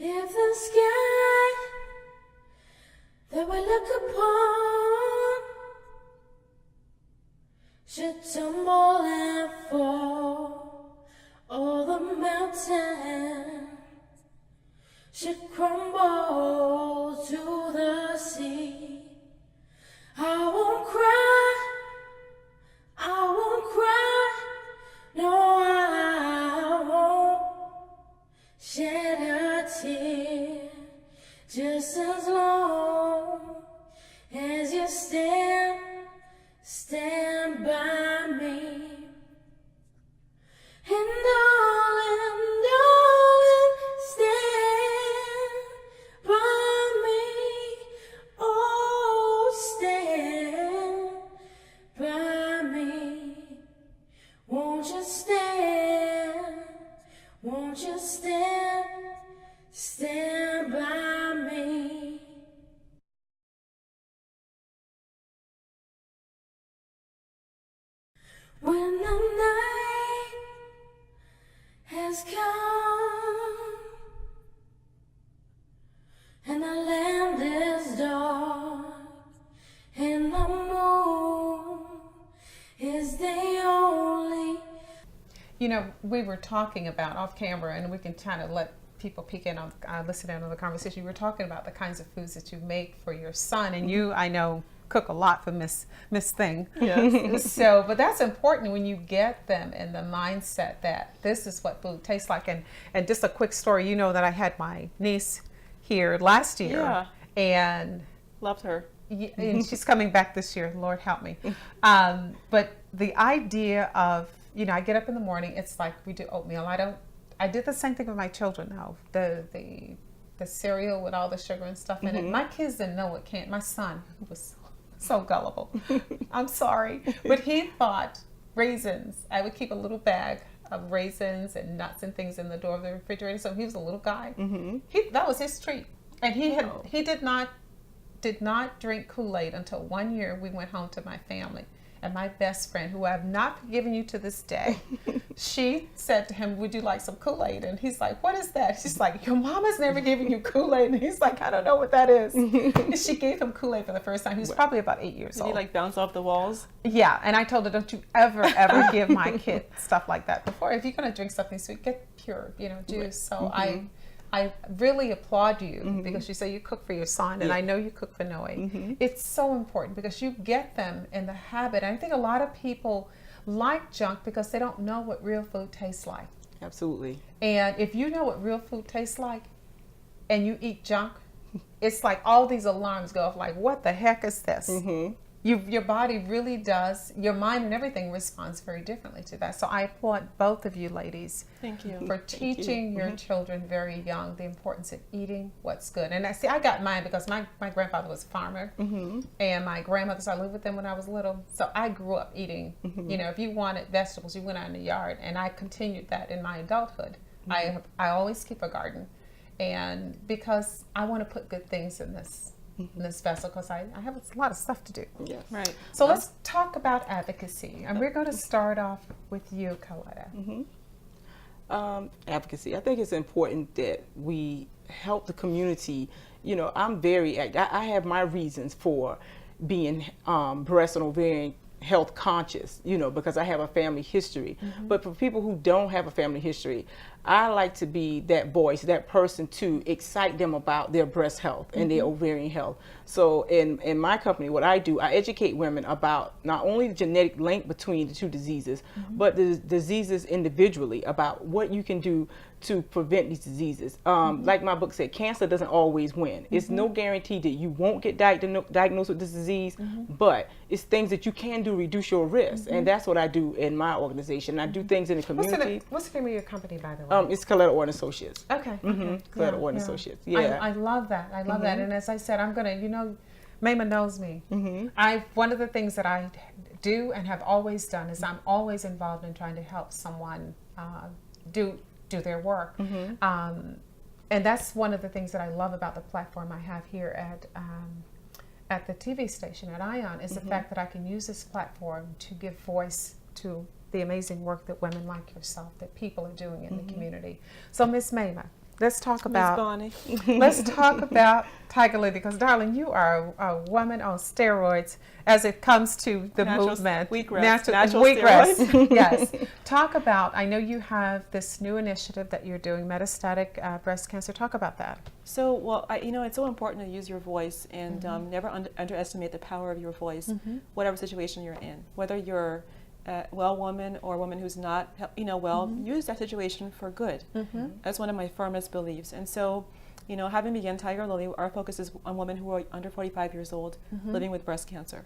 If the sky that we look upon should tumble and fall, all the mountains should crumble to the sea, I won't cry, I won't cry, no, I won't shed a tear, just as long as you stand by me. And darling, stand by me. Oh, stand by me. Won't you stand? Won't you stand? Stand by me. When the night has come and the land is dark and the moon is the only. You know, we were talking about off camera, and we can kind of let people peek in on, listen in on the conversation. You were talking about the kinds of foods that you make for your son, and you, I know, cook a lot for Miss Thing. Yes. So, but that's important when you get them in the mindset that this is what food tastes like. And just a quick story, you know that I had my niece here last year, Yeah. and Loved her. and she's coming back this year. Lord help me. But the idea of, I get up in the morning. It's like we do oatmeal. I did the same thing with my children now. The cereal with all the sugar and stuff in it. My kids didn't know what My son was so gullible. I'm sorry, but he thought raisins. I would keep a little bag of raisins and nuts and things in the door of the refrigerator. So he was a little guy. That was his treat, and he did not drink Kool-Aid until 1 year we went home to my family. And my best friend, who I have not forgiven you to this day, she said to him, would you like some Kool-Aid? And he's like, what is that? She's like, your mama's never given you Kool-Aid. And he's like, I don't know what that is. And she gave him Kool-Aid for the first time. He was probably about 8 years old. Did he like bounce off the walls? Yeah. And I told her, don't you ever give my kid stuff like that before. If you're going to drink something sweet, get pure, juice. So I really applaud you because you say you cook for your son, and I know you cook for Noe. It's so important because you get them in the habit. And I think a lot of people like junk because they don't know what real food tastes like. Absolutely. And if you know what real food tastes like and you eat junk, it's like all these alarms go off like, what the heck is this? Your body really does, your mind and everything responds very differently to that. So I applaud both of you ladies. Thank you. For teaching your children very young the importance of eating what's good. And I got mine because my grandfather was a farmer, and my grandmother, so I lived with them when I was little. So I grew up eating, if you wanted vegetables, you went out in the yard, and I continued that in my adulthood. I always keep a garden, and because I want to put good things in this vessel, because I have a lot of stuff to do. Yes. Right. So let's talk about advocacy, and we're going to start off with you, Coletta. Advocacy. I think it's important that we help the community. I have my reasons for being breast and ovarian health conscious, because I have a family history. But for people who don't have a family history, I like to be that voice, that person to excite them about their breast health and their ovarian health. So in my company, what I do, I educate women about not only the genetic link between the two diseases, but the diseases individually, about what you can do to prevent these diseases. Like my book said, cancer doesn't always win. It's no guarantee that you won't get diagnosed with this disease, but it's things that you can do to reduce your risk. And that's what I do in my organization. I do things in the community. What's the name of your company, by the way? It's Coletta Orton Associates. Okay. Coletta Orton Associates. Yeah. I love that. I love that. And as I said, I'm going to, Mama knows me. One of the things that I do and have always done is I'm always involved in trying to help someone do their work. And that's one of the things that I love about the platform I have here at the TV station at ION is the fact that I can use this platform to give voice to the amazing work that women like yourself, that people are doing in the community. So Miss Mama, let's talk about Tiger Lily, because darling, you are a woman on steroids as it comes to the movement. Natural wheatgrass. steroids. Yes. Talk about, I know you have this new initiative that you're doing, metastatic breast cancer. Talk about that. So, well, it's so important to use your voice and never underestimate the power of your voice, whatever situation you're in. Whether you're a well woman or a woman who's not, use that situation for good. That's one of my firmest beliefs. And so, having begun Tiger Lily, our focus is on women who are under 45 years old living with breast cancer.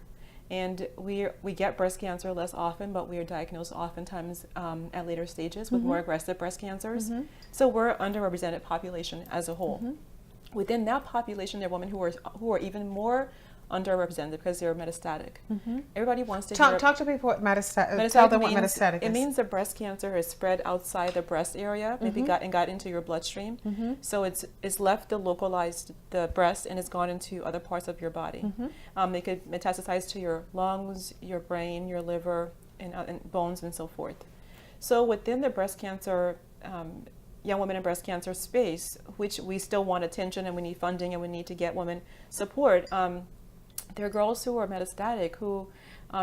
And we get breast cancer less often, but we are diagnosed oftentimes at later stages with more aggressive breast cancers. So we're an underrepresented population as a whole. Within that population, there are women who are even more underrepresented because they're metastatic. Everybody wants to talk to people what metastatic. Tell them what metastatic is. It means the breast cancer has spread outside the breast area, maybe got into your bloodstream. So it's left the localized the breast and it's gone into other parts of your body. They could metastasize to your lungs, your brain, your liver, and bones and so forth. So within the breast cancer. Young women in breast cancer space, which we still want attention and we need funding and we need to get women support. There are girls who are metastatic who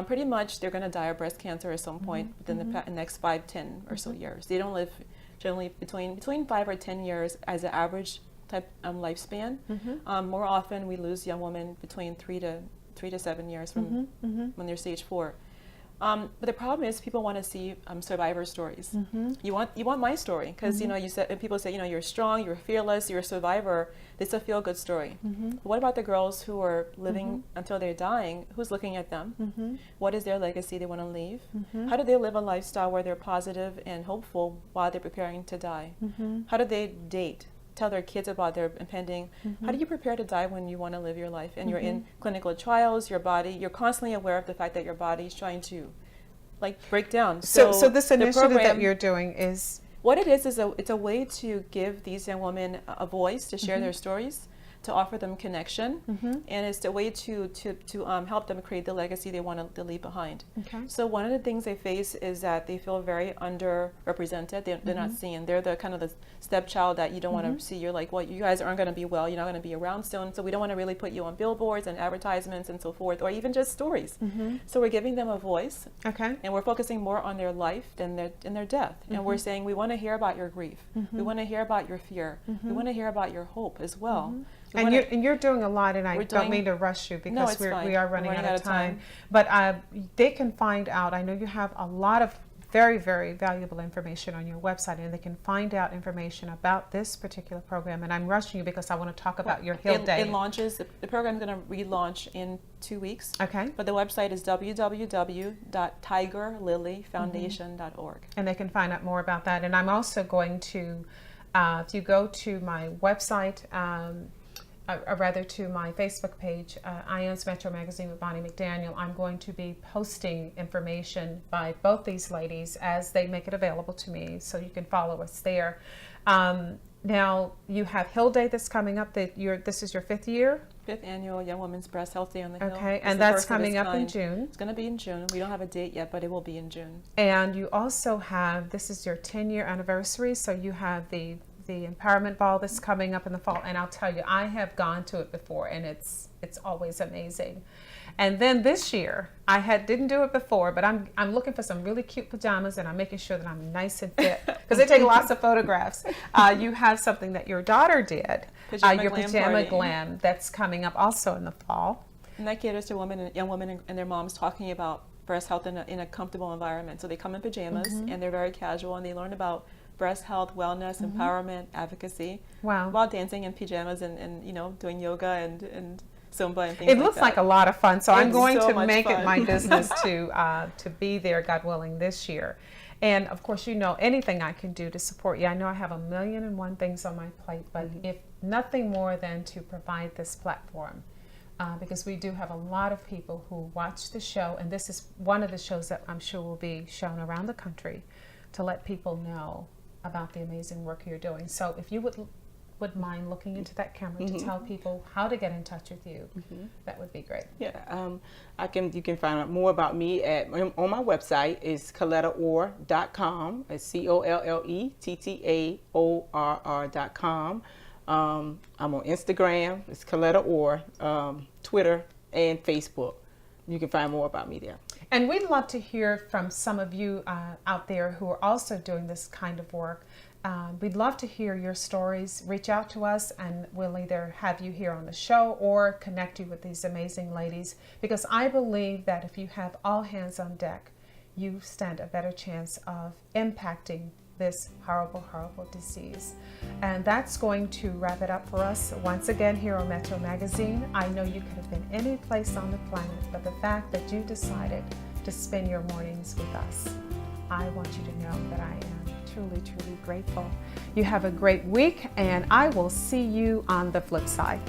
pretty much they're going to die of breast cancer at some point within the next 5, 10 or so years. They don't live generally between 5 or 10 years as an average type lifespan. More often we lose young women between 3 to 7 years from when they're stage 4. But the problem is people want to see survivor stories. You want my story because you said, and people say, you're strong, you're fearless, you're a survivor. It's a feel-good story. But what about the girls who are living until they're dying? Who's looking at them? What is their legacy they want to leave? How do they live a lifestyle where they're positive and hopeful while they're preparing to die? How do they date? Tell their kids about their impending. How do you prepare to die when you want to live your life and you're in clinical trials? Your body, you're constantly aware of the fact that your body is trying to break down. So this the initiative that program, you're doing is what it is it's a way to give these young women a voice to share their stories, to offer them connection, and it's a way to help them create the legacy they want to leave behind. Okay. So one of the things they face is that they feel very underrepresented. They're not seen. They're the kind of the stepchild that you don't want to see. You're like, well, you guys aren't going to be well. You're not going to be around soon. So we don't want to really put you on billboards and advertisements and so forth, or even just stories. So we're giving them a voice. okay. And we're focusing more on their life than their death. And we're saying we want to hear about your grief. We want to hear about your fear. We want to hear about your hope as well. And you're doing a lot, and I don't mean to rush you because it's fine. we are running out of time. But they can find out. I know you have a lot of very, very valuable information on your website, and they can find out information about this particular program. And I'm rushing you because I want to talk about your Hill Day. It launches. The program is going to relaunch in 2 weeks. Okay. But the website is www.tigerlilyfoundation.org. And they can find out more about that. And I'm also going to, if you go to my website, or rather to my Facebook page, Ion's Metro Magazine with Bonnie McDaniel, I'm going to be posting information by both these ladies as they make it available to me, so you can follow us there. Now, you have Hill Day that's coming up. This is your 5th year? 5th annual Young Women's Breast Health Day on the Hill. Okay, It's and the that's first of its coming up in kind. June. It's going to be in June. We don't have a date yet, but it will be in June. And you also have, this is your 10-year anniversary, so you have the empowerment ball that's coming up in the fall, and I'll tell you, I have gone to it before, and it's always amazing. And then this year, didn't do it before, but I'm looking for some really cute pajamas, and I'm making sure that I'm nice and fit because they take lots of photographs. You have something that your daughter did, your pajama glam, that's coming up also in the fall. And that caters to young women and their moms talking about breast health in a comfortable environment. So they come in pajamas, and they're very casual, and they learn about breast health, wellness, empowerment, advocacy. Wow. While dancing in pajamas and doing yoga and Zumba and things like that. It looks like a lot of fun, so I'm going so to much make fun. it my business to be there, God willing, this year. And of course, anything I can do to support you. I know I have 1,000,001 things on my plate, but if nothing more than to provide this platform, because we do have a lot of people who watch the show, and this is one of the shows that I'm sure will be shown around the country to let people know about the amazing work you're doing. So if you would mind looking into that camera to tell people how to get in touch with you, that would be great. Yeah, you can find out more about me on my website. Is ColettaOrr.com. It's COLLETTAORR.com. I'm on Instagram. It's Coletta Orr, Twitter, and Facebook. You can find more about me there. And we'd love to hear from some of you out there who are also doing this kind of work. We'd love to hear your stories. Reach out to us and we'll either have you here on the show or connect you with these amazing ladies, because I believe that if you have all hands on deck, you stand a better chance of impacting this horrible, horrible disease. And that's going to wrap it up for us once again here on Metro Magazine. I know you could have been any place on the planet, but the fact that you decided to spend your mornings with us, I want you to know that I am truly, truly grateful. You have a great week, and I will see you on the flip side.